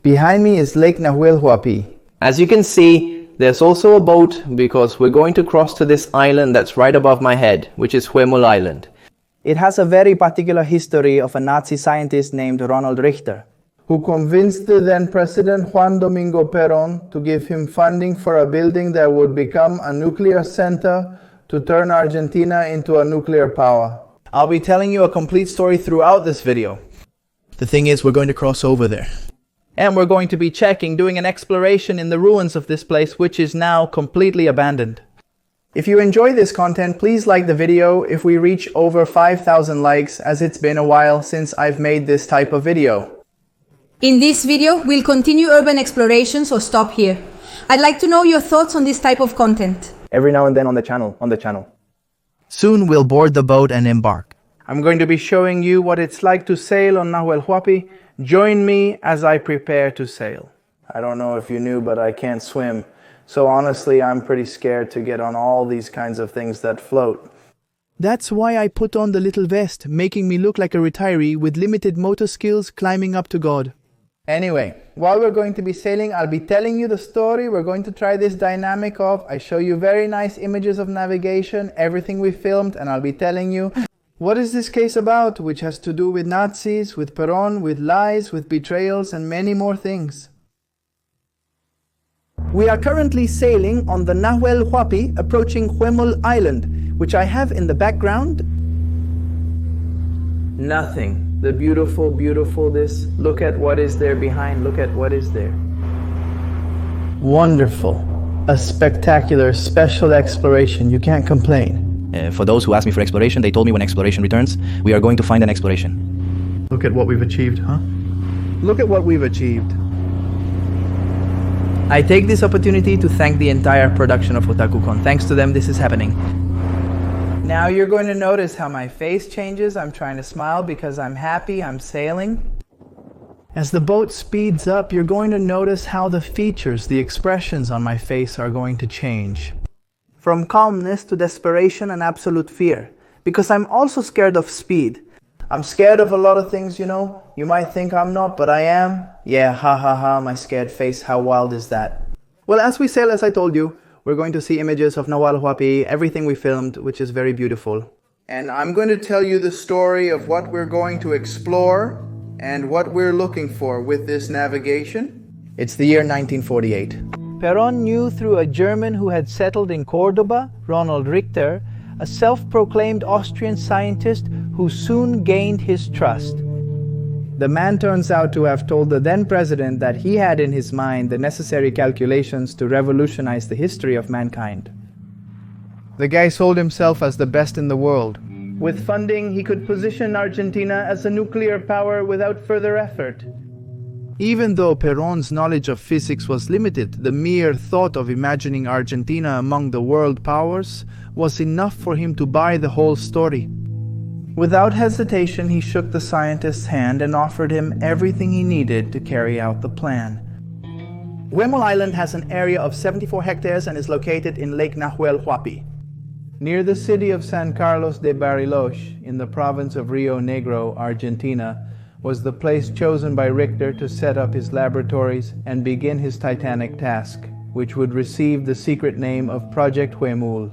Behind me is Lake Nahuel, Huapi. As you can see, there's also a boat because we're going to cross to this island that's right above my head, which is Huemul Island. It has a very particular history of a Nazi scientist named Ronald Richter, who convinced the then President Juan Domingo Perón to give him funding for a building that would become a nuclear center to turn Argentina into a nuclear power. I'll be telling you a complete story throughout this video. The thing is, we're going to cross over there. And we're going to be doing an exploration in the ruins of this place, which is now completely abandoned. If you enjoy this content, please like the video if we reach over 5,000 likes, as it's been a while since I've made this type of video. In this video, we'll continue urban exploration, so stop here. I'd like to know your thoughts on this type of content. Every now and then on the channel. Soon we'll board the boat and embark. I'm going to be showing you what it's like to sail on Nahuel Huapi. Join me as I prepare to sail. I don't know if you knew, but I can't swim. So honestly, I'm pretty scared to get on all these kinds of things that float. That's why I put on the little vest, making me look like a retiree with limited motor skills climbing up to God. Anyway, while we're going to be sailing, I'll be telling you the story. We're going to try this dynamic of, I show you very nice images of navigation, everything we filmed, and I'll be telling you, what is this case about, which has to do with Nazis, with Perón, with lies, with betrayals, and many more things. We are currently sailing on the Nahuel Huapi, approaching Huemul Island, which I have in the background. Nothing. The beautiful, this. Look at what is there behind. Look at what is there. Wonderful. A spectacular, special exploration. You can't complain. For those who ask me for exploration, they told me when exploration returns, we are going to find an exploration. Look at what we've achieved, huh? Look at what we've achieved. I take this opportunity to thank the entire production of OtakuCon. Thanks to them, this is happening. Now you're going to notice how my face changes. I'm trying to smile because I'm happy, I'm sailing. As the boat speeds up, you're going to notice how the features, the expressions on my face are going to change. From calmness to desperation and absolute fear. Because I'm also scared of speed. I'm scared of a lot of things, you know. You might think I'm not, but I am. Yeah, ha ha ha, my scared face, how wild is that? Well, as we sail, as I told you, we're going to see images of Nahuel Huapi, everything we filmed, which is very beautiful. And I'm going to tell you the story of what we're going to explore and what we're looking for with this navigation. It's the year 1948. Perón knew through a German who had settled in Cordoba, Ronald Richter, a self-proclaimed Austrian scientist who soon gained his trust. The man turns out to have told the then president that he had in his mind the necessary calculations to revolutionize the history of mankind. The guy sold himself as the best in the world. With funding, he could position Argentina as a nuclear power without further effort. Even though Perón's knowledge of physics was limited, the mere thought of imagining Argentina among the world powers was enough for him to buy the whole story. Without hesitation, he shook the scientist's hand and offered him everything he needed to carry out the plan. Huemul Island has an area of 74 hectares and is located in Lake Nahuel Huapi, near the city of San Carlos de Bariloche in the province of Rio Negro, Argentina, was the place chosen by Richter to set up his laboratories and begin his titanic task, which would receive the secret name of Project Huemul.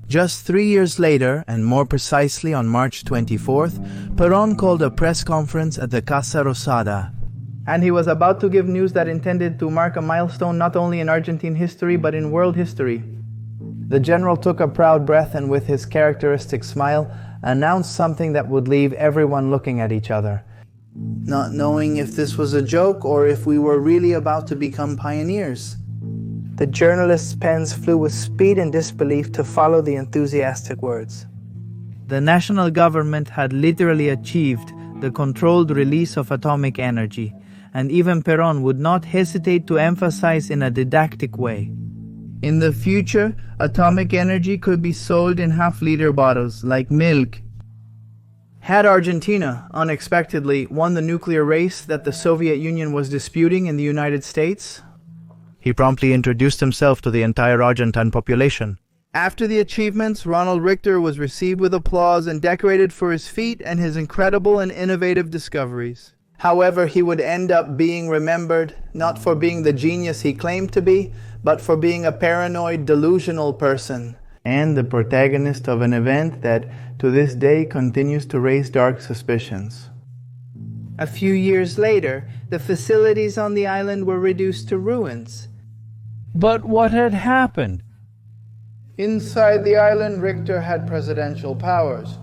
Just 3 years later, and more precisely on March 24th, Perón called a press conference at the Casa Rosada. And he was about to give news that intended to mark a milestone not only in Argentine history but in world history. The general took a proud breath and with his characteristic smile announced something that would leave everyone looking at each other, not knowing if this was a joke or if we were really about to become pioneers. The journalist's pens flew with speed and disbelief to follow the enthusiastic words. The national government had literally achieved the controlled release of atomic energy, and even Perón would not hesitate to emphasize in a didactic way. In the future, atomic energy could be sold in half-liter bottles, like milk. Had Argentina, unexpectedly, won the nuclear race that the Soviet Union was disputing in the United States? He promptly introduced himself to the entire Argentine population. After the achievements, Ronald Richter was received with applause and decorated for his feat and his incredible and innovative discoveries. However, he would end up being remembered not for being the genius he claimed to be, but for being a paranoid, delusional person, and the protagonist of an event that to this day continues to raise dark suspicions. A few years later, the facilities on the island were reduced to ruins. But what had happened? Inside the island, Richter had presidential powers.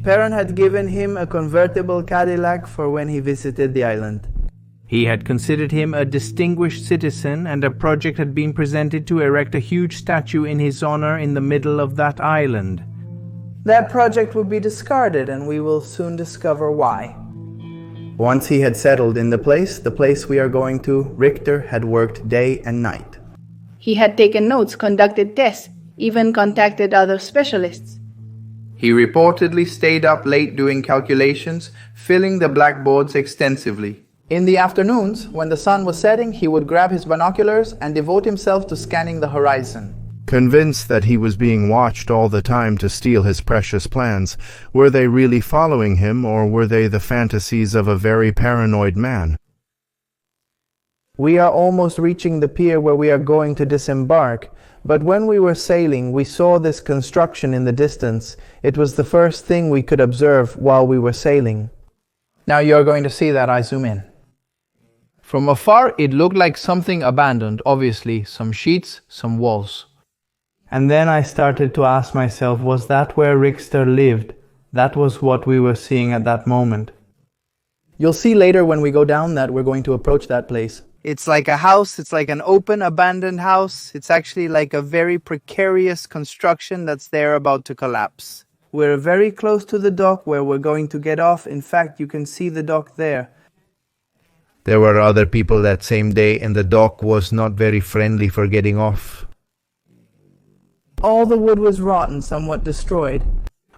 Perón had given him a convertible Cadillac for when he visited the island. He had considered him a distinguished citizen, and a project had been presented to erect a huge statue in his honor in the middle of that island. That project would be discarded, and we will soon discover why. Once he had settled in the place we are going to, Richter had worked day and night. He had taken notes, conducted tests, even contacted other specialists. He reportedly stayed up late doing calculations, filling the blackboards extensively. In the afternoons, when the sun was setting, he would grab his binoculars and devote himself to scanning the horizon. Convinced that he was being watched all the time to steal his precious plans, were they really following him, or were they the fantasies of a very paranoid man? We are almost reaching the pier where we are going to disembark, but when we were sailing, we saw this construction in the distance. It was the first thing we could observe while we were sailing. Now you're going to see that I zoom in. From afar, it looked like something abandoned, obviously, some sheets, some walls. And then I started to ask myself, was that where Richter lived? That was what we were seeing at that moment. You'll see later when we go down that we're going to approach that place. It's like a house, it's like an open, abandoned house. It's actually like a very precarious construction that's there about to collapse. We're very close to the dock where we're going to get off. In fact, you can see the dock there. There were other people that same day, and the dock was not very friendly for getting off. All the wood was rotten, somewhat destroyed.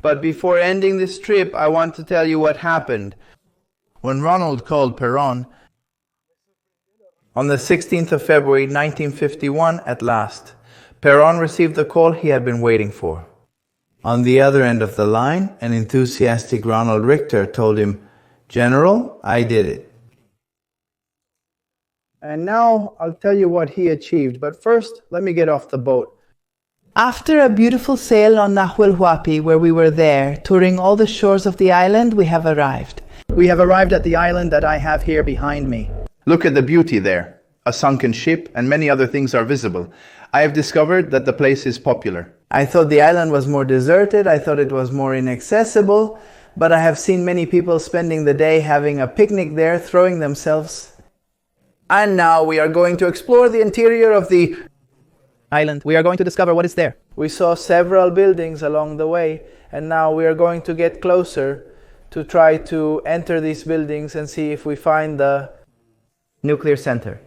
But before ending this trip, I want to tell you what happened. When Ronald called Perón, on the 16th of February 1951, at last, Perón received the call he had been waiting for. On the other end of the line, an enthusiastic Ronald Richter told him, "General, I did it." And now I'll tell you what he achieved, but first, let me get off the boat. After a beautiful sail on Nahuel, Huapi, where we were there, touring all the shores of the island, we have arrived. We have arrived at the island that I have here behind me. Look at the beauty there. A sunken ship and many other things are visible. I have discovered that the place is popular. I thought the island was more deserted. I thought it was more inaccessible. But I have seen many people spending the day having a picnic there, throwing themselves. And now we are going to explore the interior of the island. We are going to discover what is there. We saw several buildings along the way, and now we are going to get closer to try to enter these buildings and see if we find the nuclear center.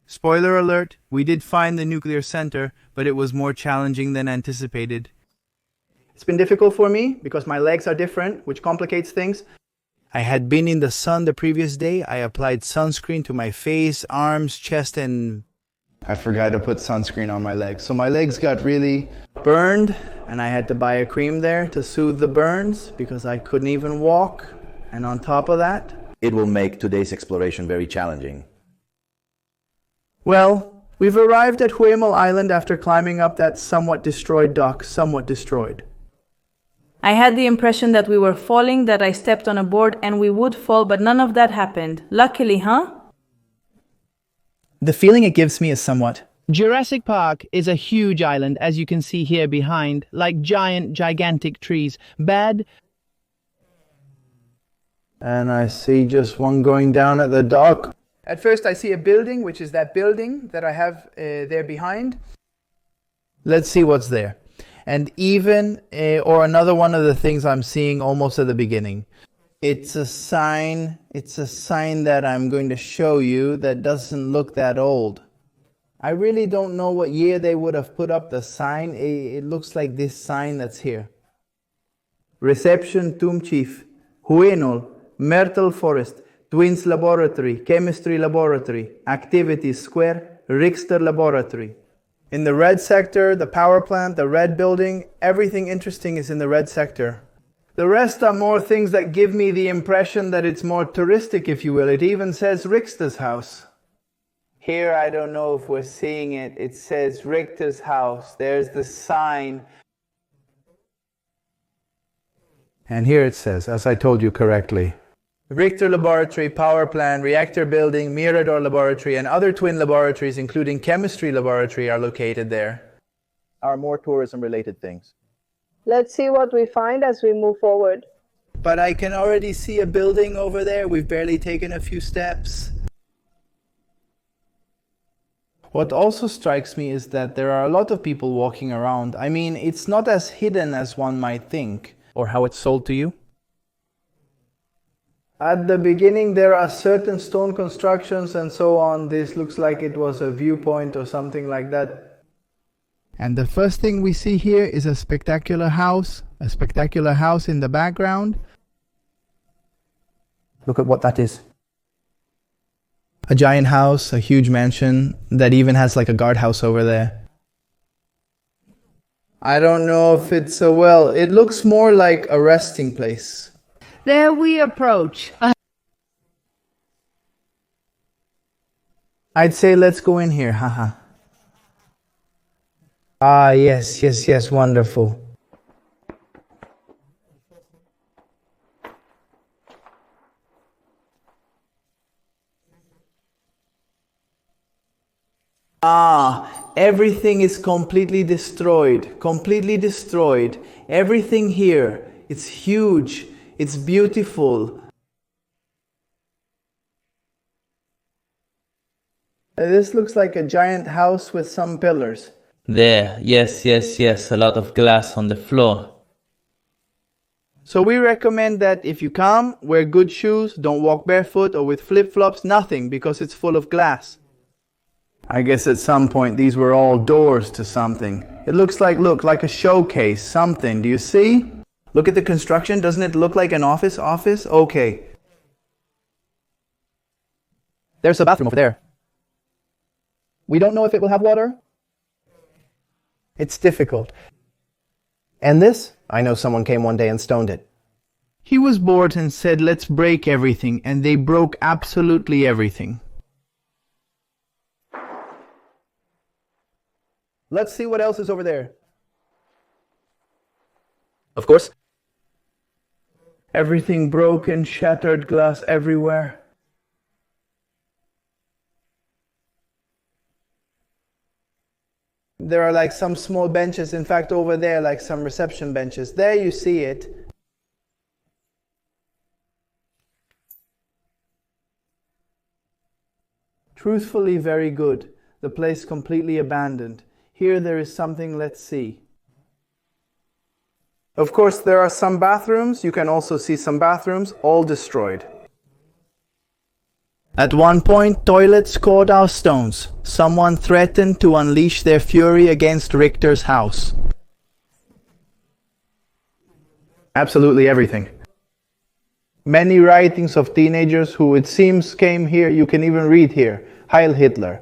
Spoiler alert, we did find the nuclear center, but it was more challenging than anticipated. It's been difficult for me because my legs are different, which complicates things. I had been in the sun the previous day. I applied sunscreen to my face, arms, chest, and I forgot to put sunscreen on my legs. So my legs got really burned, and I had to buy a cream there to soothe the burns because I couldn't even walk. And on top of that, it will make today's exploration very challenging. well, we've arrived at Huemul Island after climbing up that somewhat destroyed dock, somewhat destroyed. I had the impression that we were falling, that I stepped on a board and we would fall, but none of that happened. Luckily, huh? The feeling it gives me is somewhat. Jurassic Park is a huge island, as you can see here behind, like gigantic trees. Bad. And I see just one going down at the dock. At first I see a building, which is that building that I have there behind. Let's see what's there. And even, or another one of the things I'm seeing almost at the beginning. It's a sign that I'm going to show you that doesn't look that old. I really don't know what year they would have put up the sign. It looks like this sign that's here. Reception Tomb Chief, Huemul, Myrtle Forest, Twins Laboratory, Chemistry Laboratory, Activities Square, Richter Laboratory. In the red sector, the power plant, the red building, everything interesting is in the red sector. The rest are more things that give me the impression that it's more touristic, if you will. It even says Richter's house. Here, I don't know if we're seeing it. It says Richter's house. There's the sign. And here it says, as I told you correctly, Richter Laboratory, Power Plant, Reactor Building, Mirador Laboratory, and other twin laboratories, including Chemistry Laboratory, are located there. Are more tourism-related things. Let's see what we find as we move forward. But I can already see a building over there. We've barely taken a few steps. What also strikes me is that there are a lot of people walking around. I mean, it's not as hidden as one might think. Or how it's sold to you? At the beginning, there are certain stone constructions and so on. This looks like it was a viewpoint or something like that. And the first thing we see here is a spectacular house in the background. Look at what that is. A giant house, a huge mansion that even has like a guardhouse over there. I don't know if it's a well. It looks more like a resting place. There we approach. I'd say let's go in here, haha. Ah, yes, wonderful. Ah, everything is completely destroyed. Everything here, it's huge, it's beautiful. This looks like a giant house with some pillars. There, yes, a lot of glass on the floor. So we recommend that if you come, wear good shoes, don't walk barefoot or with flip-flops, nothing, because it's full of glass. I guess at some point these were all doors to something. It looks like, like a showcase, something. Do you see? Look at the construction. Doesn't it look like an office? Okay. There's a bathroom over there. We don't know if it will have water. It's difficult. And this? I know someone came one day and stoned it. He was bored and said, let's break everything, and they broke absolutely everything. Let's see what else is over there. Of course. Everything broken, shattered glass everywhere. There are like some small benches, in fact over there, like some reception benches. There you see it. Truthfully, very good. The place completely abandoned. Here there is something, let's see. Of course, there are some bathrooms. You can also see some bathrooms, all destroyed. At one point, toilets scored our stones. Someone threatened to unleash their fury against Richter's house. Absolutely everything. Many writings of teenagers who it seems came here. You can even read here, Heil Hitler.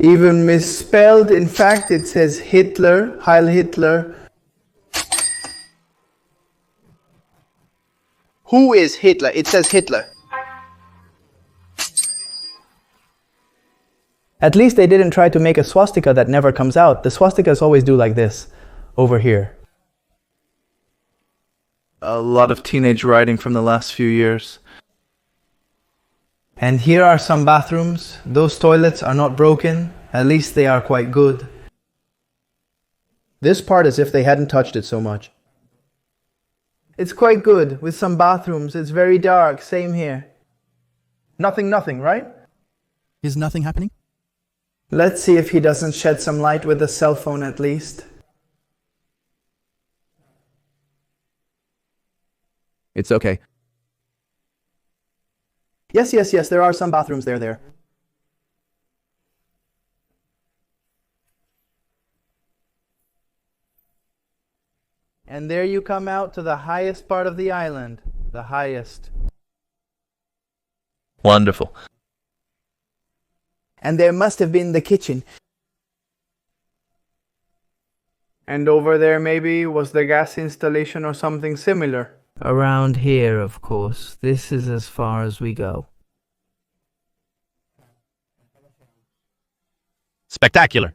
Even misspelled, in fact, it says Hitler, Heil Hitler. Who is Hitler? It says Hitler. At least they didn't try to make a swastika that never comes out. The swastikas always do like this, over here. A lot of teenage writing from the last few years. And here are some bathrooms. Those toilets are not broken. At least they are quite good. This part as if they hadn't touched it so much. It's quite good with some bathrooms. It's very dark. Same here. Nothing, right? Is nothing happening? Let's see if he doesn't shed some light with a cell phone at least. It's okay. Yes, there are some bathrooms there. And there you come out to the highest part of the island. The highest. Wonderful. And there must have been the kitchen. And over there maybe was the gas installation or something similar. Around here, of course. This is as far as we go. Spectacular.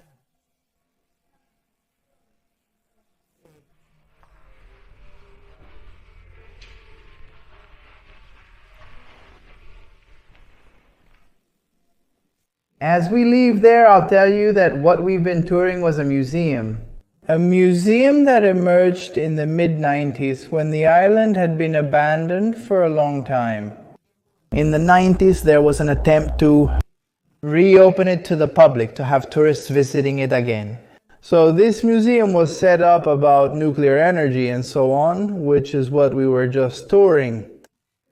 As we leave there, I'll tell you that what we've been touring was a museum. A museum that emerged in the mid-90s when the island had been abandoned for a long time. In the 90s, there was an attempt to reopen it to the public, to have tourists visiting it again. So this museum was set up about nuclear energy and so on, which is what we were just touring.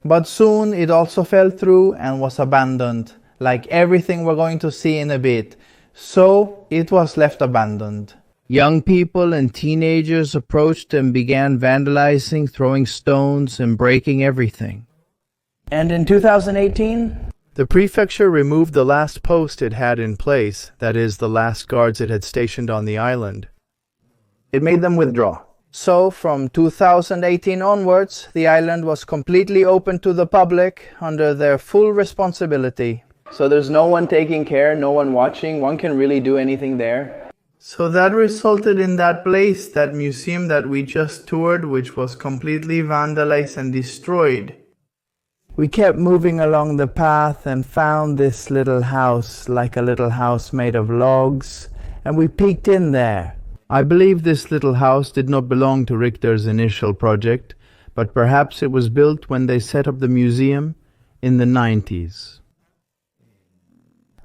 But soon it also fell through and was abandoned, like everything we're going to see in a bit. So it was left abandoned. Young people and teenagers approached and began vandalizing, throwing stones and breaking everything. And in 2018, the prefecture removed the last post it had in place, that is, the last guards it had stationed on the island. It made them withdraw. So from 2018 onwards, the island was completely open to the public under their full responsibility. So there's no one taking care, no one watching, one can really do anything there. So that resulted in that place, that museum that we just toured, which was completely vandalized and destroyed. We kept moving along the path and found this little house, like a little house made of logs, and we peeked in there. I believe this little house did not belong to Richter's initial project, but perhaps it was built when they set up the museum in the 90s.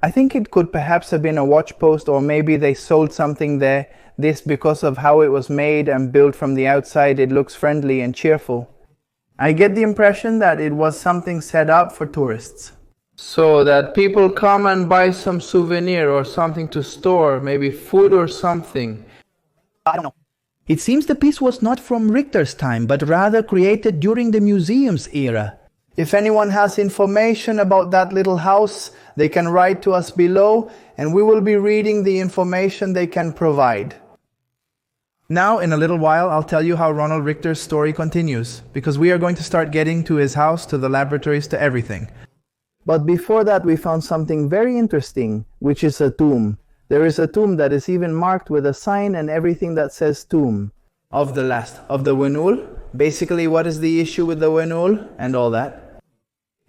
I think it could perhaps have been a watch post, or maybe they sold something there. This because of how it was made and built from the outside, it looks friendly and cheerful. I get the impression that it was something set up for tourists. So that people come and buy some souvenir or something to store, maybe food or something. I don't know. It seems the piece was not from Richter's time, but rather created during the museum's era. If anyone has information about that little house, they can write to us below, and we will be reading the information they can provide. Now, in a little while, I'll tell you how Ronald Richter's story continues, because we are going to start getting to his house, to the laboratories, to everything. But before that, we found something very interesting, which is a tomb. There is a tomb that is even marked with a sign and everything that says tomb. Of the Huemul. Basically, what is the issue with the Huemul and all that?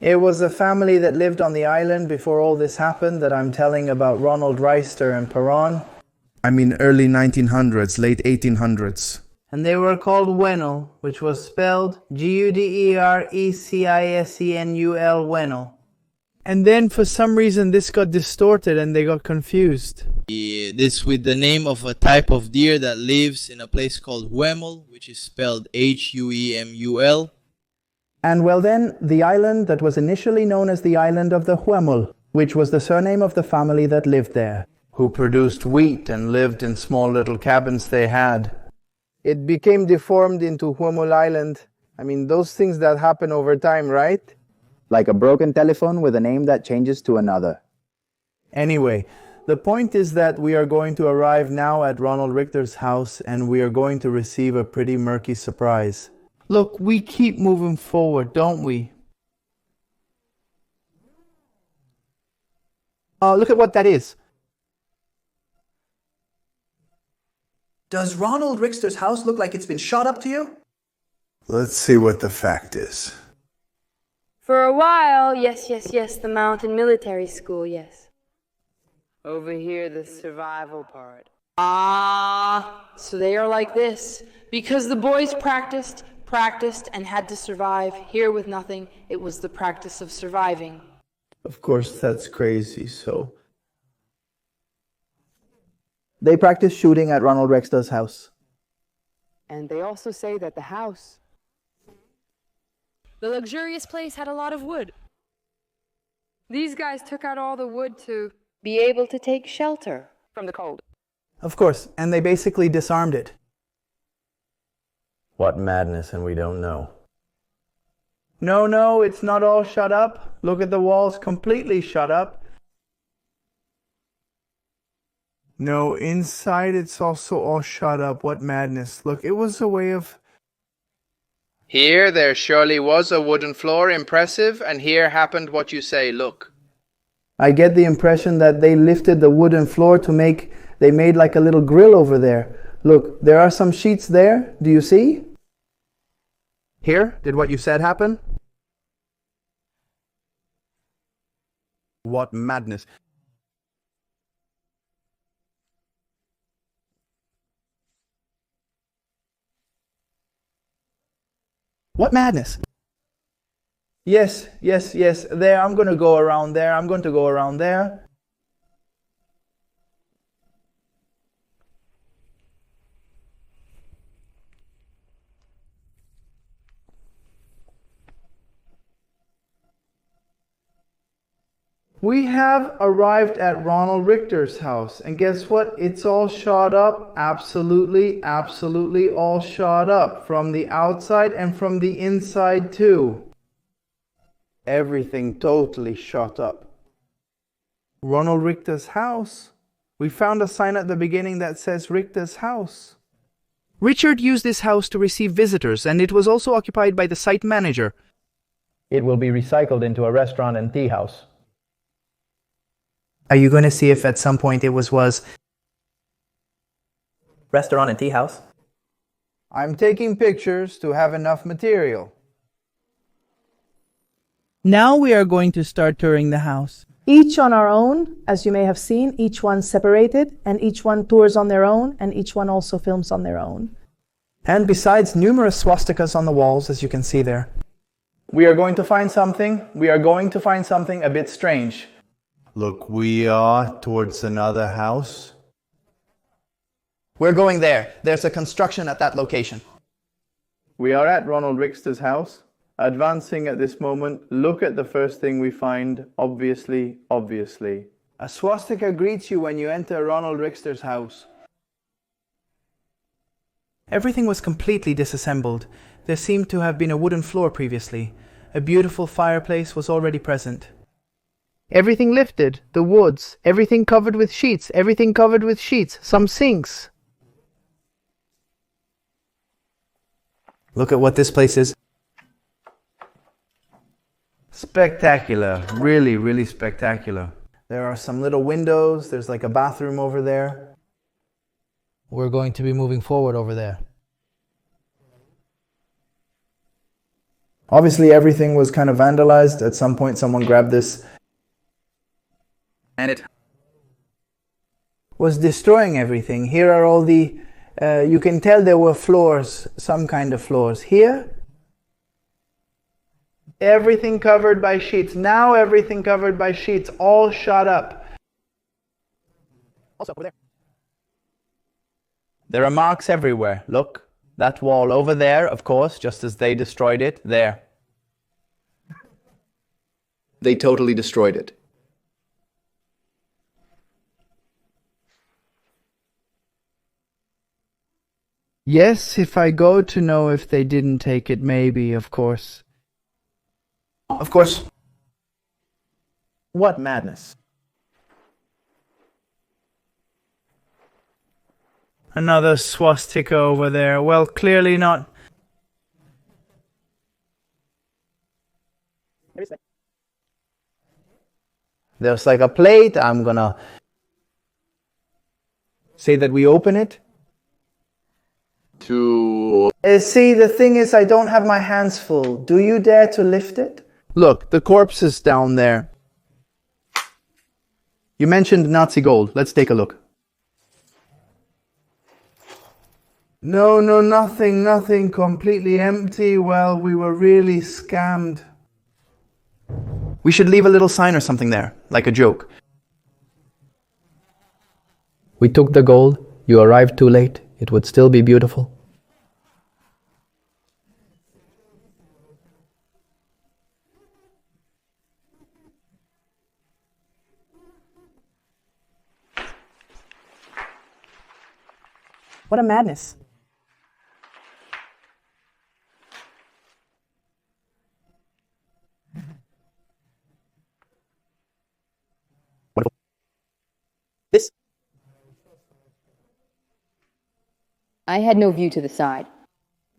It was a family that lived on the island before all this happened that I'm telling about, Ronald, Richter and Perón. I mean early 1900s, late 1800s. And they were called Huemul, which was spelled Guderecisenul, Huemul. And then for some reason this got distorted and they got confused. This with the name of a type of deer that lives in a place called Huemul, which is spelled Huemul. And well then, the island that was initially known as the island of the Huemul, which was the surname of the family that lived there, who produced wheat and lived in small little cabins they had. It became deformed into Huemul Island. I mean, those things that happen over time, right? Like a broken telephone with a name that changes to another. Anyway, the point is that we are going to arrive now at Ronald Richter's house, and we are going to receive a pretty murky surprise. Look, we keep moving forward, don't we? Look at what that is. Does Ronald Richter's house look like it's been shot up to you? Let's see what the fact is. For a while, yes, the mountain military school, yes. Over here, the survival part. So they are like this. Because the boys practiced, and had to survive. Here with nothing, it was the practice of surviving. Of course, that's crazy, so... They practiced shooting at Ronald Richter's house. And they also say that the house... The luxurious place had a lot of wood. These guys took out all the wood to be able to take shelter from the cold. Of course, and they basically disarmed it. What madness, and we don't know. No, it's not all shut up. Look at the walls, completely shut up. No, inside it's also all shot up. What madness. Look, it was a way of... Here there surely was a wooden floor, impressive, and here happened what you say, look. I get the impression that they lifted the wooden floor they made like a little grill over there. Look, there are some sheets there. Do you see? Here? Did what you said happen? What madness. What madness? Yes. There, I'm going to go around there. I'm going to go around there. We have arrived at Ronald Richter's house, and guess what? It's all shot up, absolutely all shot up, from the outside and from the inside too. Everything totally shot up. Ronald Richter's house? We found a sign at the beginning that says Richter's house. Richard used this house to receive visitors, and it was also occupied by the site manager. It will be recycled into a restaurant and tea house. Are you going to see if at some point it was Restaurant and tea house? I'm taking pictures to have enough material. Now we are going to start touring the house. Each on our own, as you may have seen, each one separated, and each one tours on their own, and each one also films on their own. And besides, numerous swastikas on the walls, as you can see there. We are going to find something a bit strange. Look, we are towards another house. We're going there. There's a construction at that location. We are at Ronald Richter's house. Advancing at this moment, look at the first thing we find, obviously. A swastika greets you when you enter Ronald Richter's house. Everything was completely disassembled. There seemed to have been a wooden floor previously. A beautiful fireplace was already present. Everything lifted, the woods, everything covered with sheets, some sinks. Look at what this place is. Spectacular, really spectacular. There are some little windows, there's like a bathroom over there. We're going to be moving forward over there. Obviously everything was kind of vandalized. At some point someone grabbed this and it was destroying everything. Here are all the, you can tell there were floors, some kind of floors. Here, everything covered by sheets. Now everything covered by sheets, all shot up. Also over there. There are marks everywhere. Look, that wall over there, of course, just as they destroyed it, there. They totally destroyed it. Yes, if I go to know if they didn't take it, maybe, of course. Of course. What madness. Another swastika over there. Well, clearly not. There's like a plate. I'm gonna say that we open it. See, the thing is, I don't have my hands full. Do you dare to lift it? Look, the corpse is down there. You mentioned Nazi gold. Let's take a look. No, nothing. Completely empty. Well, we were really scammed. We should leave a little sign or something there, like a joke. We took the gold. You arrived too late. It would still be beautiful. What a madness. This I had no view to the side.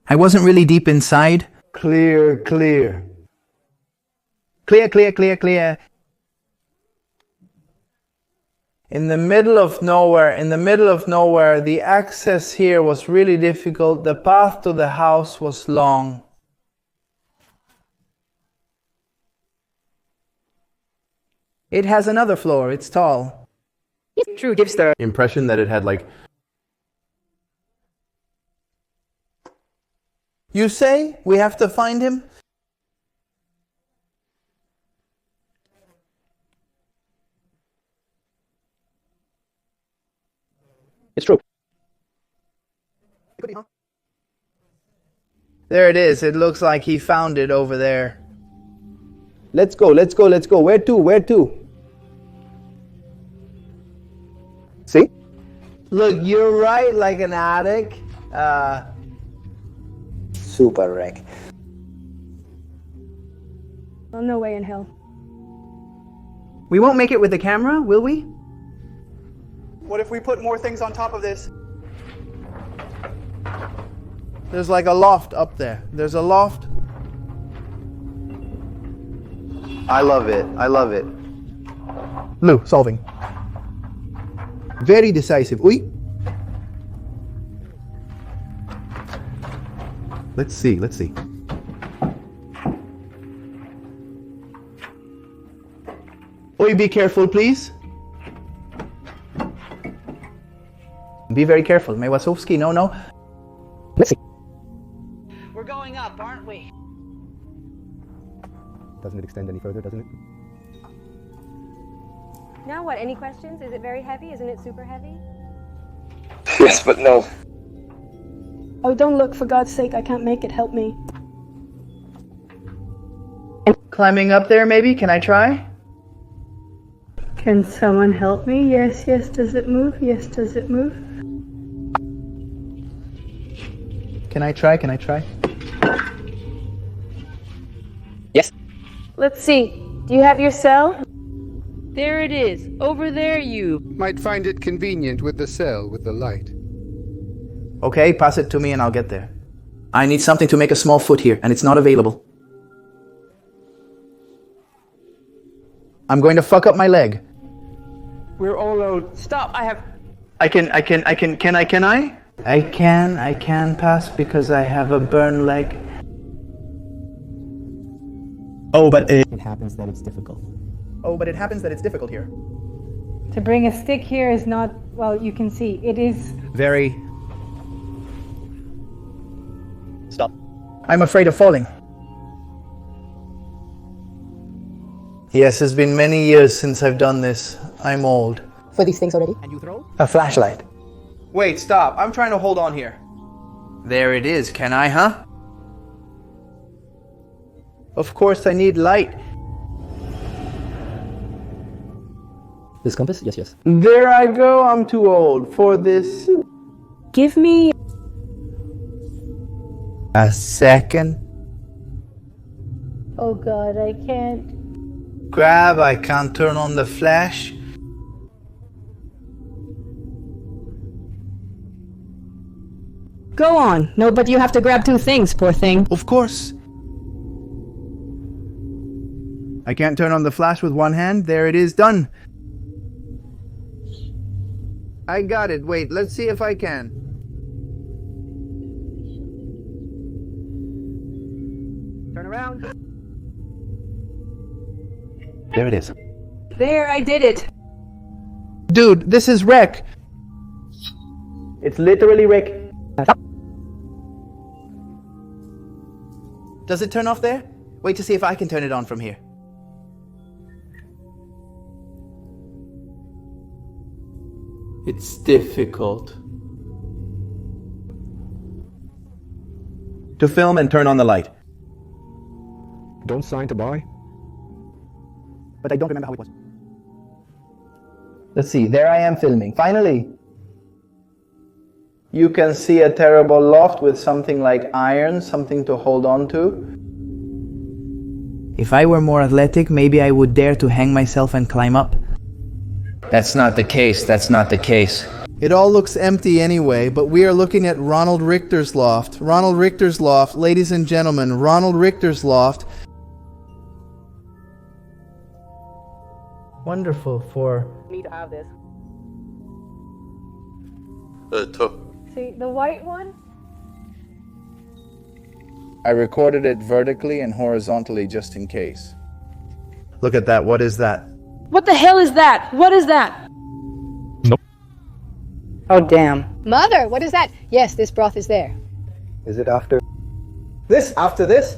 I wasn't really deep inside. Clear, clear. Clear, clear, clear, clear. In the middle of nowhere, the access here was really difficult. The path to the house was long. It has another floor, it's tall. True, gives the impression that it had like... You say we have to find him? It's true. There it is. It looks like he found it over there. Let's go, let's go, let's go. Where to? Where to? See? Look, you're right, like an attic. Super wreck. Oh, no way in hell. We won't make it with the camera, will we? What if we put more things on top of this? There's like a loft up there. There's a loft. I love it. I love it. Lou, solving. Very decisive. Oi. Let's see, let's see. Oi, be careful, please. Be very careful. May Wasowski, no. Let's see. We're going up, aren't we? Doesn't it extend any further, doesn't it? Now what, any questions? Is it very heavy? Isn't it super heavy? Yes, but no. Oh, don't look, for God's sake, I can't make it, help me. Climbing up there, maybe? Can I try? Can someone help me? Yes, does it move? Yes, does it move? Can I try? Yes. Let's see. Do you have your cell? There it is. Over there, you. Might find it convenient with the cell with the light. Okay, pass it to me and I'll get there. I need something to make a small foot here, and it's not available. I'm going to fuck up my leg. We're all out. Stop, I have... Can I? I can pass because I have a burn leg. Oh, but it happens that it's difficult. Oh, but it happens that it's difficult here. To bring a stick here is not, well, you can see, it is... Very... Stop. I'm afraid of falling. Yes, it's been many years since I've done this. I'm old. For these things already? And you throw? A flashlight. Wait, stop. I'm trying to hold on here. There it is. Can I, huh? Of course I need light. This compass? Yes. There I go. I'm too old for this. Give me a second. Oh God, I can't. Grab, I can't turn on the flash. Go on. No, but you have to grab two things, poor thing. Of course. I can't turn on the flash with one hand. There it is, done. I got it. Wait, let's see if I can. Turn around. There it is. There, I did it. Dude, this is wreck. It's literally wreck. Does it turn off there? Wait to see if I can turn it on from here. It's difficult. To film and turn on the light. Don't sign to buy. But I don't remember how it was. Let's see, there I am filming. Finally! You can see a terrible loft with something like iron, something to hold on to. If I were more athletic, maybe I would dare to hang myself and climb up. That's not the case. It all looks empty anyway, but we are looking at Ronald Richter's loft. Ronald Richter's loft, ladies and gentlemen, Ronald Richter's loft. Wonderful for Me to have this. To. See, the white one? I recorded it vertically and horizontally just in case. Look at that. What is that? What the hell is that? What is that? Oh, damn. Mother, what is that? Yes, this broth is there. Is it after? This? After this?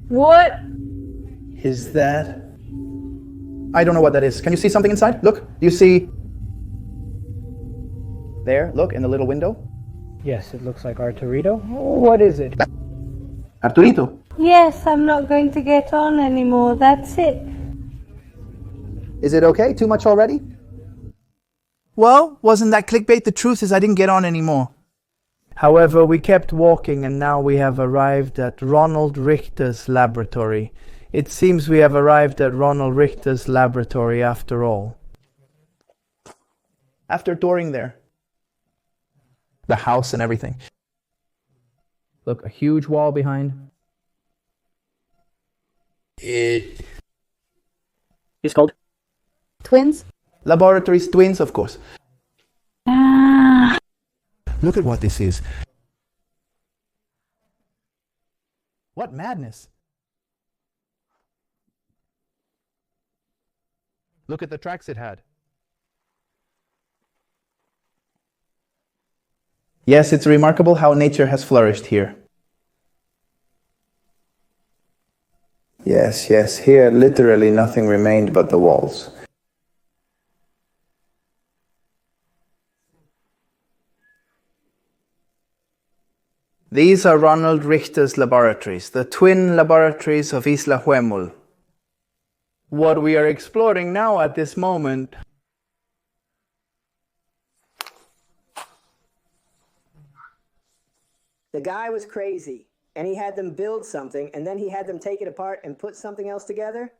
What? Is that? I don't know what that is. Can you see something inside? Look. Do you see? There, look, in the little window. Yes, it looks like Arturito. What is it? Arturito. Yes, I'm not going to get on anymore. That's it. Is it okay? Too much already? Well, wasn't that clickbait? The truth is I didn't get on anymore. However, we kept walking and now we have arrived at Ronald Richter's laboratory. It seems we have arrived at Ronald Richter's laboratory after all. After touring there. The house and everything. look, a huge wall behind. It is called Twins? Laboratories, twins, of course. Look at what this is. What madness. Look at the tracks it had. Yes, it's remarkable how nature has flourished here. Yes, yes, here literally nothing remained but the walls. These are Ronald Richter's laboratories, the twin laboratories of Isla Huemul. What we are exploring now at this moment The guy was crazy, and he had them build something, and then he had them take it apart and put something else together.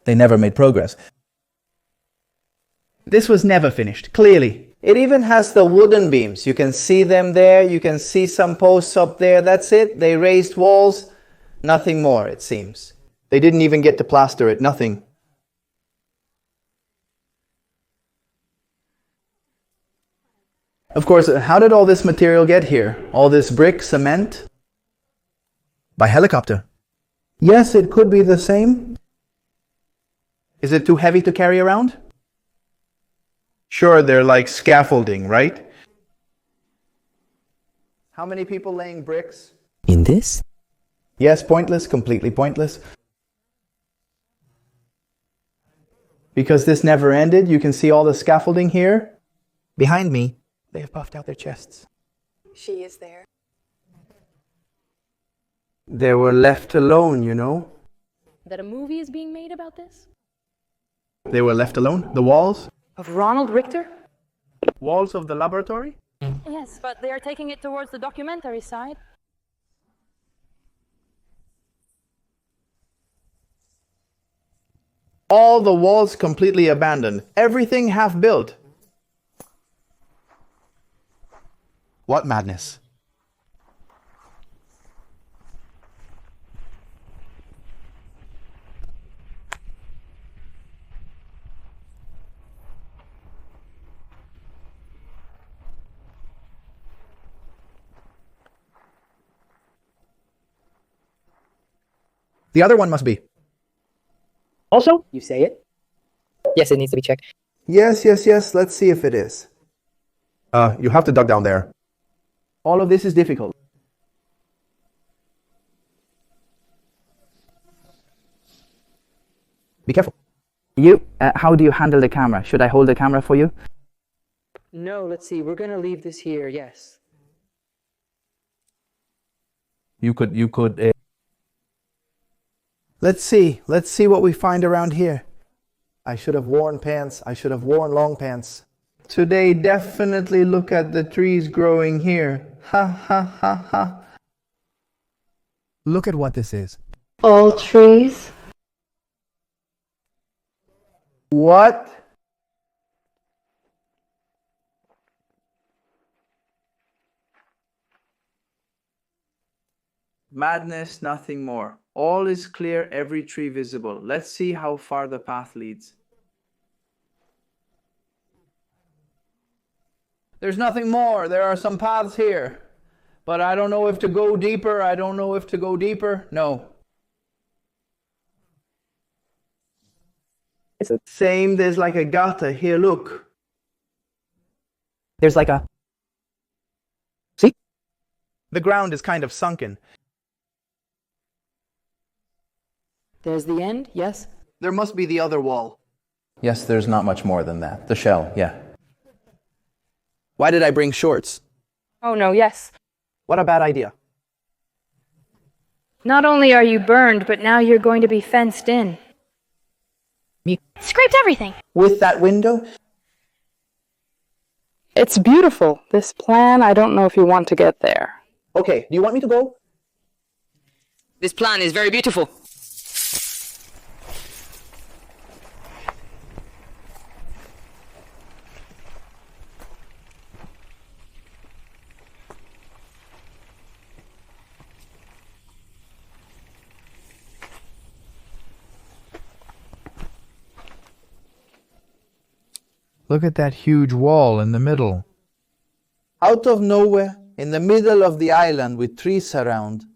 they never made progress. This was never finished, clearly. It even has the wooden beams. You can see them there. You can see some posts up there. That's it. They raised walls. Nothing more, it seems. They didn't even get to plaster it. Nothing. Of course, how did all this material get here? All this brick, cement? By helicopter. Yes, it could be the same. Is it too heavy to carry around? Sure, they're like scaffolding, right? How many people laying bricks? In this? Yes, pointless, completely pointless. Because this never ended, you can see all the scaffolding here. Behind me, they have puffed out their chests. She is there. They were left alone, you know. That a movie is being made about this? They were left alone? The walls? Of Ronald Richter? Walls of the laboratory? Yes, but they are taking it towards the documentary side. All the walls completely abandoned. Everything half built. What madness. The other one must be. Also? You say it? Yes, it needs to be checked. Yes, yes, yes. Let's see if it is. You have to dug down there. All of this is difficult. Be careful. You, how do you handle the camera? Should I hold the camera for you? No, let's see. We're going to leave this here, yes. You could. Let's see what we find around here. I should have worn pants. I should have worn long pants. Today, definitely look at the trees growing here. Ha ha ha ha. Look at what this is. All trees? What? Madness, nothing more. All is clear, every tree visible. Let's see how far the path leads. There's nothing more. There are some paths here. But I don't know if to go deeper. I don't know if to go deeper. No. It's the same. There's like a gutter. Here, look. There's like a... See? The ground is kind of sunken. There's the end, yes? There must be the other wall. Yes, there's not much more than that. The shell, yeah. Why did I bring shorts? Oh no, yes. What a bad idea. Not only are you burned, but now you're going to be fenced in. Me? Scraped everything. With that window? It's beautiful. This plan, I don't know if you want to get there. Okay, do you want me to go? This plan is very beautiful. Look at that huge wall in the middle. Out of nowhere, in the middle of the island with trees around.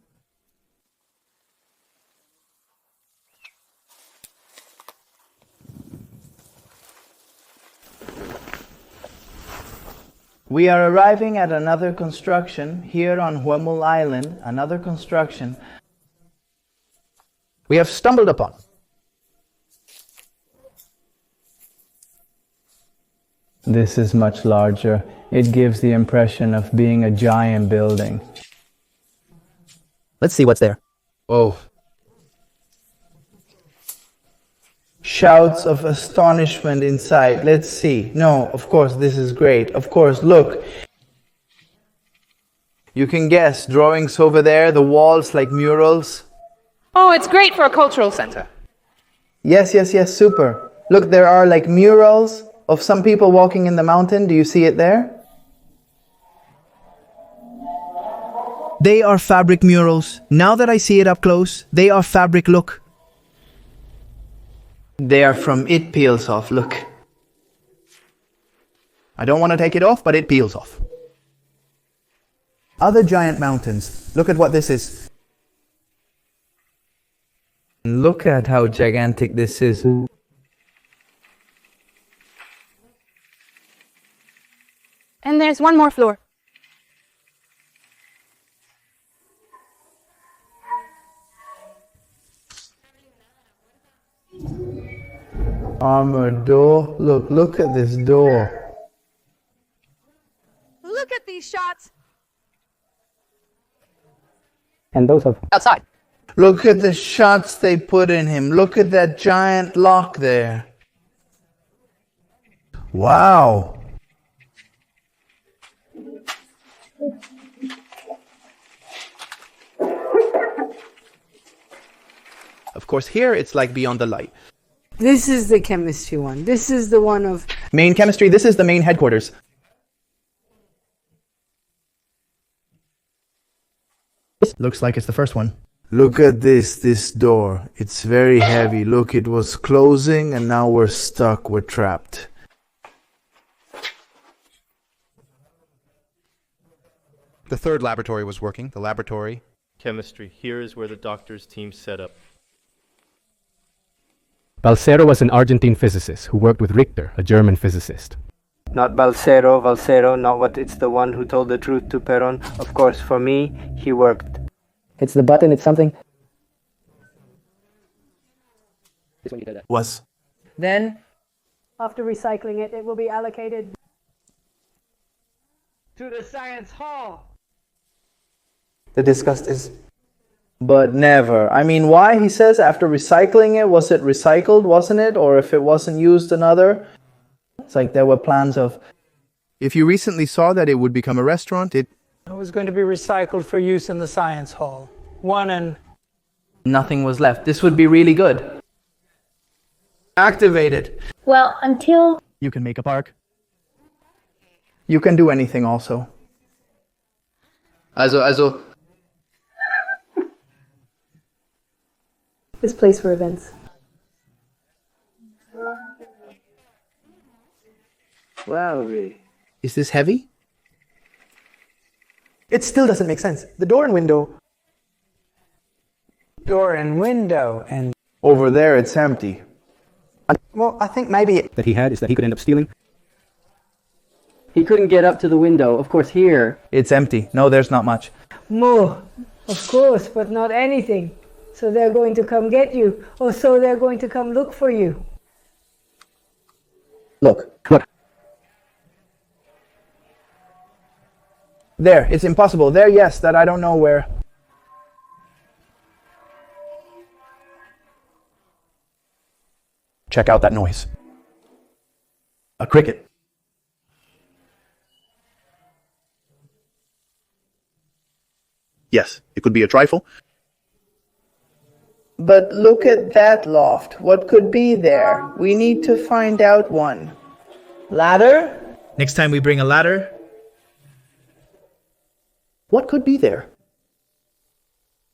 We are arriving at another construction here on Huemul Island, another construction we have stumbled upon. This is much larger. It gives the impression of being a giant building. Let's see what's there. Oh. Shouts of astonishment inside. Let's see. No, of course, this is great. Of course, look. You can guess, drawings over there, the walls like murals. Oh, it's great for a cultural center. Yes, super. Look, there are like murals of some people walking in the mountain. Do you see it there? They are fabric murals. Now that I see it up close, they are fabric. Look. They are from It Peels Off. Look. I don't want to take it off, but it peels off. Other giant mountains. Look at what this is. Look at how gigantic this is. And there's one more floor. Armored door. Look at this door. Look at these shots. And those of outside. Look at the shots they put in him. Look at that giant lock there. Wow. Of course, here it's like beyond the light. This is the chemistry one. This is the one of... Main chemistry, this is the main headquarters. Looks like it's the first one. Look at this door. It's very heavy. Look, it was closing and now we're stuck. We're trapped. The third laboratory was working. The laboratory. Chemistry. Here is where the doctor's team set up. Balsero was an Argentine physicist who worked with Richter, a German physicist. Not Valsero, not what it's the one who told the truth to Perón. Of course, for me, he worked. It's the button, it's something. Was. Then, after recycling it, it will be allocated to the science hall. The disgust is... But never. I mean, why? He says after recycling it, was it recycled, wasn't it? Or if it wasn't used, another? It's like there were plans of... If you recently saw that it would become a restaurant, it was going to be recycled for use in the science hall. Nothing was left. This would be really good. Activated. Well, until... You can make a park. You can do anything also. Also. This place for events. Wow. Is this heavy? It still doesn't make sense. The door and window. Door and window and... Over there, it's empty. Well, I think maybe... That he had is that he could end up stealing. He couldn't get up to the window. Of course, here. It's empty. No, there's not much. More. Of course, but not anything. So they're going to come get you. Or so they're going to come look for you. Look. There, it's impossible. There, yes, that I don't know where. Check out that noise. A cricket. Yes, it could be a trifle. But look at that loft. What could be there? We need to find out one. Ladder? Next time we bring a ladder. What could be there?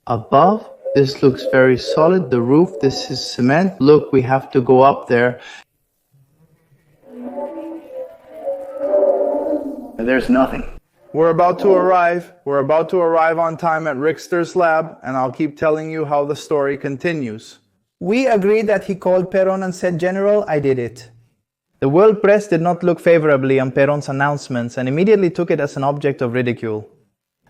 Above? This looks very solid. The roof, this is cement. Look, we have to go up there. There's nothing. We're about to arrive. We're about to arrive on time at Richter's lab, and I'll keep telling you how the story continues. We agreed that he called Perón and said, "General, I did it." The world press did not look favorably on Perón's announcements and immediately took it as an object of ridicule.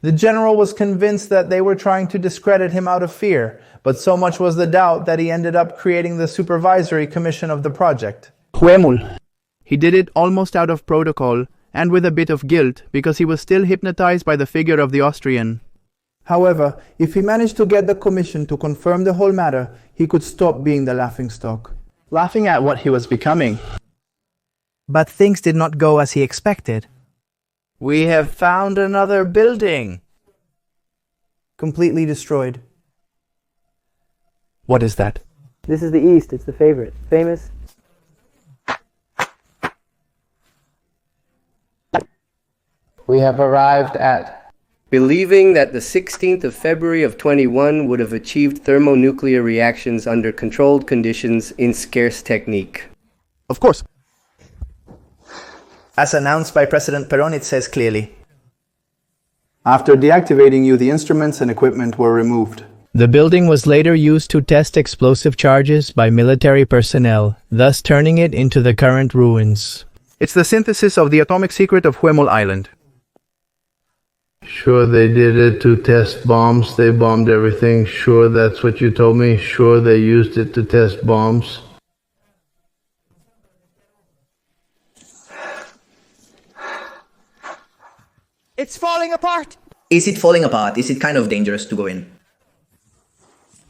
The general was convinced that they were trying to discredit him out of fear, but so much was the doubt that he ended up creating the supervisory commission of the project. Huemul. He did it almost out of protocol and with a bit of guilt because he was still hypnotized by the figure of the Austrian. However, if he managed to get the commission to confirm the whole matter, he could stop being the laughingstock. Laughing at what he was becoming. But things did not go as he expected. We have found another building. Completely destroyed. What is that? This is the East. It's the favorite. Famous. We have arrived at... Believing that the 16th of February of 21 would have achieved thermonuclear reactions under controlled conditions in scarce technique. Of course. As announced by President Perón, it says clearly, after deactivating you, the instruments and equipment were removed. The building was later used to test explosive charges by military personnel, thus turning it into the current ruins. It's the synthesis of the atomic secret of Huemul Island. Sure they did it to test bombs. They bombed everything. Sure, that's what you told me. Sure, they used it to test bombs. It's falling apart! Is it falling apart? Is it kind of dangerous to go in?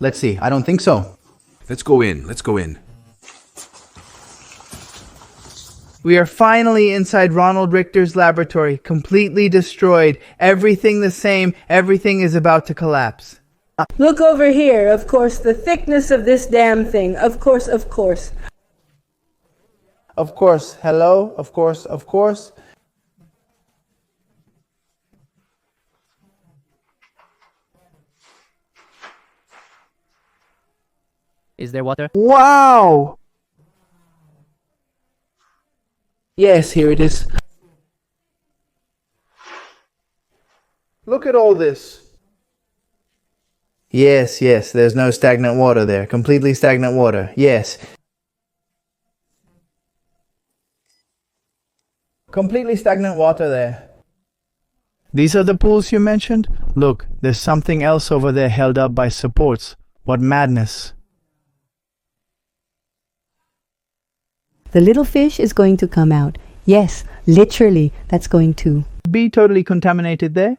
Let's see. I don't think so. Let's go in. Let's go in. We are finally inside Ronald Richter's laboratory, completely destroyed. Everything the same. Everything is about to collapse. Look over here. Of course, the thickness of this damn thing. Of course, of course. Of course. Hello? Of course, of course. Is there water? Wow! Yes, here it is. Look at all this. Yes, yes, there's no stagnant water there. Completely stagnant water. Yes. Completely stagnant water there. These are the pools you mentioned? Look, there's something else over there held up by supports. What madness. The little fish is going to come out. Yes, literally, that's going to be totally contaminated there?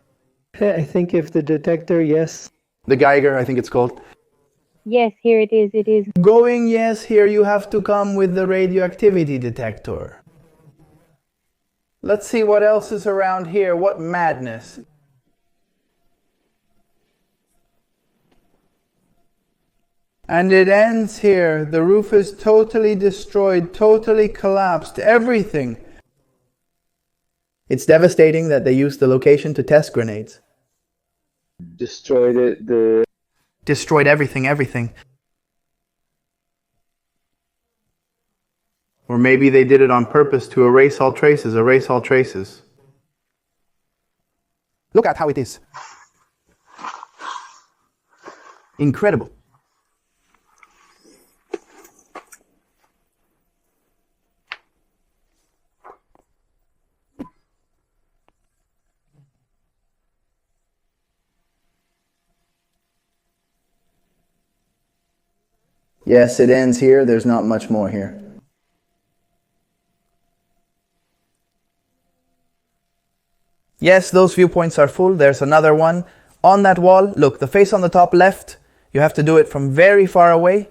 I think if the detector, yes. The Geiger, I think it's called. Yes, here it is, it is. Going yes, here you have to come with the radioactivity detector. Let's see what else is around here. What madness. And it ends here. The roof is totally destroyed, totally collapsed, everything. It's devastating that they used the location to test grenades. Destroyed it, Destroyed everything. Or maybe they did it on purpose to erase all traces. Look at how it is. Incredible. Yes, it ends here. There's not much more here. Yes, those viewpoints are full. There's another one on that wall. Look, the face on the top left. You have to do it from very far away.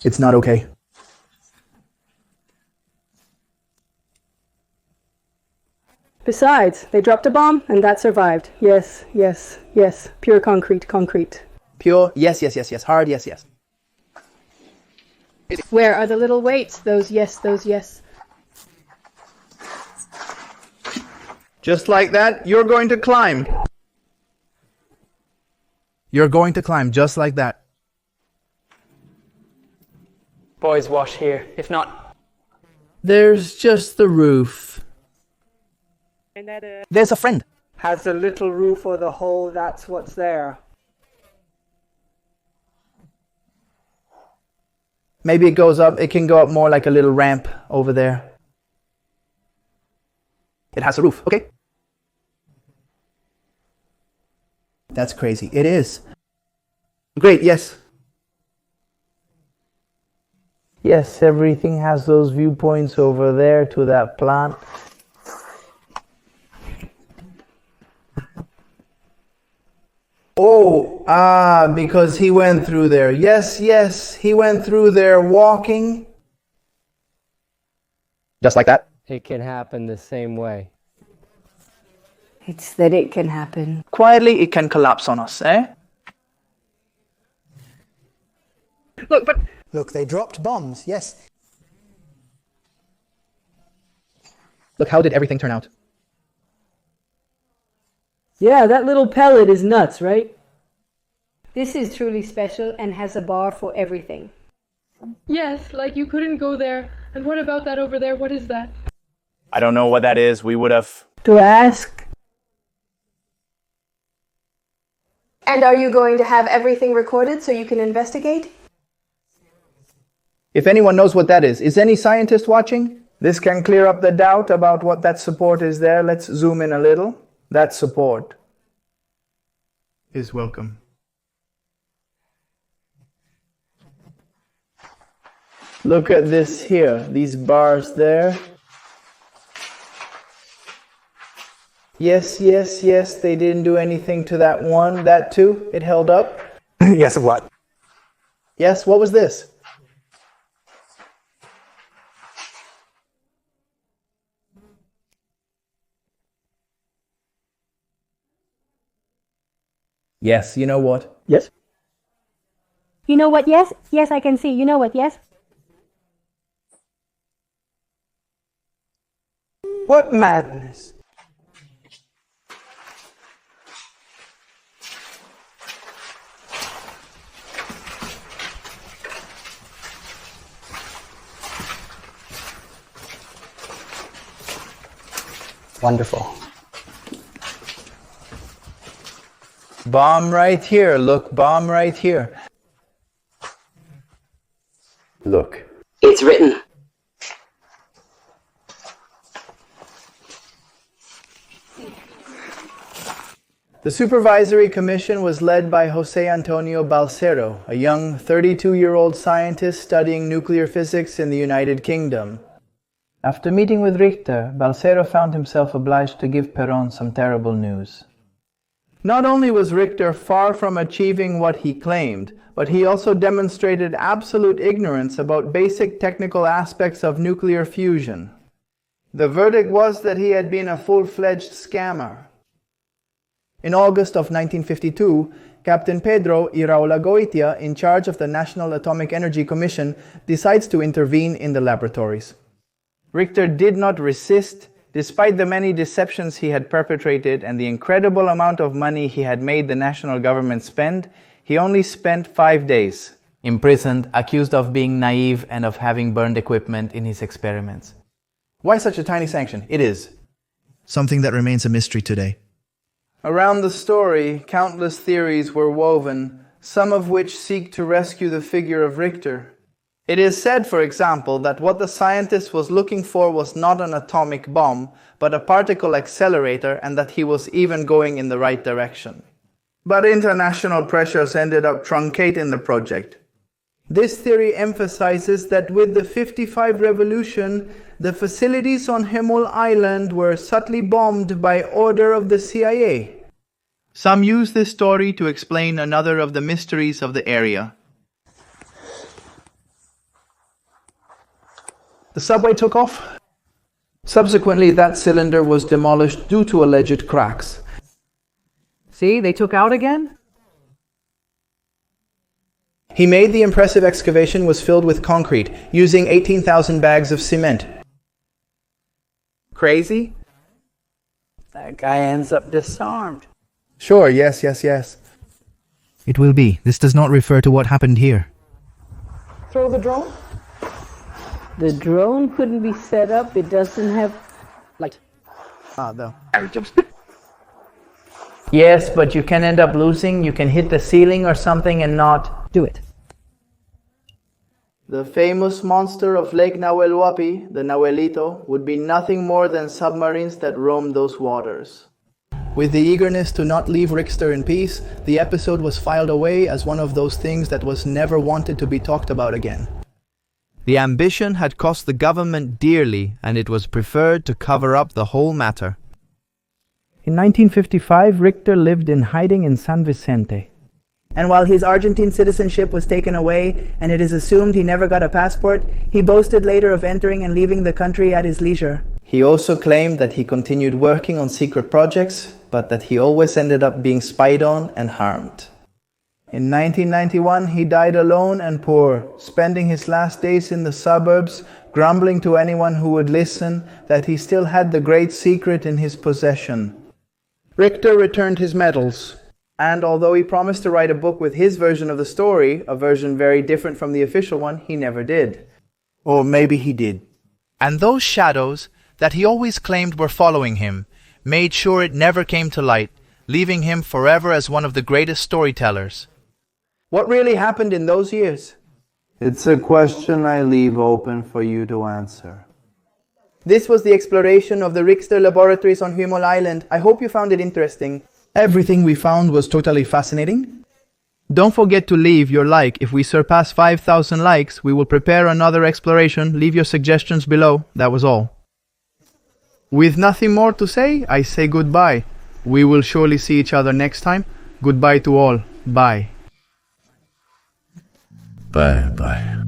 It's not okay. Besides, they dropped a bomb and that survived. Yes. Pure concrete. Pure, yes. Hard, yes. Where are the little weights? Those yes. Just like that, you're going to climb. You're going to climb just like that. Boys, wash here. If not... There's just the roof. There's a friend. Has the little roof or the hole, that's what's there. Maybe it goes up, it can go up more like a little ramp over there. It has a roof, okay? That's crazy. It is. Great, yes. Yes, everything has those viewpoints over there to that plant. Oh, because he went through there. Yes, he went through there walking. Just like that. It can happen the same way. It's that it can happen. Quietly, it can collapse on us, eh? Look, they dropped bombs, yes. Look, how did everything turn out? Yeah, that little pellet is nuts, right? This is truly special and has a bar for everything. Yes, like you couldn't go there. And what about that over there? What is that? I don't know what that is. We would have... To ask. And are you going to have everything recorded so you can investigate? If anyone knows what that is any scientist watching? This can clear up the doubt about what that support is there. Let's zoom in a little. That support is welcome. Look at this here, these bars there. Yes, they didn't do anything to that one. That too, it held up. Yes, what? Yes, what was this? Yes, you know what? Yes. You know what, yes? Yes, I can see. You know what, yes? What madness. Wonderful. Bomb right here. Look, bomb right here. Look. It's written. The supervisory commission was led by Jose Antonio Balcero, a young 32-year-old scientist studying nuclear physics in the United Kingdom. After meeting with Richter, Balcero found himself obliged to give Perón some terrible news. Not only was Richter far from achieving what he claimed, but he also demonstrated absolute ignorance about basic technical aspects of nuclear fusion. The verdict was that he had been a full-fledged scammer. In August of 1952, Captain Pedro Iraola-Goitia, in charge of the National Atomic Energy Commission, decides to intervene in the laboratories. Richter did not resist. Despite the many deceptions he had perpetrated and the incredible amount of money he had made the national government spend, he only spent 5 days imprisoned, accused of being naive and of having burned equipment in his experiments. Why such a tiny sanction? It is something that remains a mystery today. Around the story, countless theories were woven, some of which seek to rescue the figure of Richter. It is said, for example, that what the scientist was looking for was not an atomic bomb, but a particle accelerator, and that he was even going in the right direction. But international pressures ended up truncating the project. This theory emphasizes that with the 55 revolution, the facilities on Huemul Island were subtly bombed by order of the CIA. Some use this story to explain another of the mysteries of the area. The subway took off. Subsequently, that cylinder was demolished due to alleged cracks. See, they took out again? He made the impressive excavation was filled with concrete, using 18,000 bags of cement. Crazy? That guy ends up disarmed. Sure, yes. It will be. This does not refer to what happened here. Throw the drone? The drone couldn't be set up. It doesn't have light. Though. Yes, but you can end up losing. You can hit the ceiling or something and not do it. The famous monster of Lake Nahuel Huapi, the Nahuelito, would be nothing more than submarines that roam those waters. With the eagerness to not leave Richter in peace, the episode was filed away as one of those things that was never wanted to be talked about again. The ambition had cost the government dearly, and it was preferred to cover up the whole matter. In 1955, Richter lived in hiding in San Vicente. And while his Argentine citizenship was taken away, and it is assumed he never got a passport, he boasted later of entering and leaving the country at his leisure. He also claimed that he continued working on secret projects, but that he always ended up being spied on and harmed. In 1991, he died alone and poor, spending his last days in the suburbs, grumbling to anyone who would listen that he still had the great secret in his possession. Richter returned his medals, and although he promised to write a book with his version of the story, a version very different from the official one, he never did. Or maybe he did. And those shadows that he always claimed were following him made sure it never came to light, leaving him forever as one of the greatest storytellers. What really happened in those years? It's a question I leave open for you to answer. This was the exploration of the Richter laboratories on Huemul Island. I hope you found it interesting. Everything we found was totally fascinating. Don't forget to leave your like. If we surpass 5,000 likes, we will prepare another exploration. Leave your suggestions below. That was all. With nothing more to say, I say goodbye. We will surely see each other next time. Goodbye to all. Bye. Bye.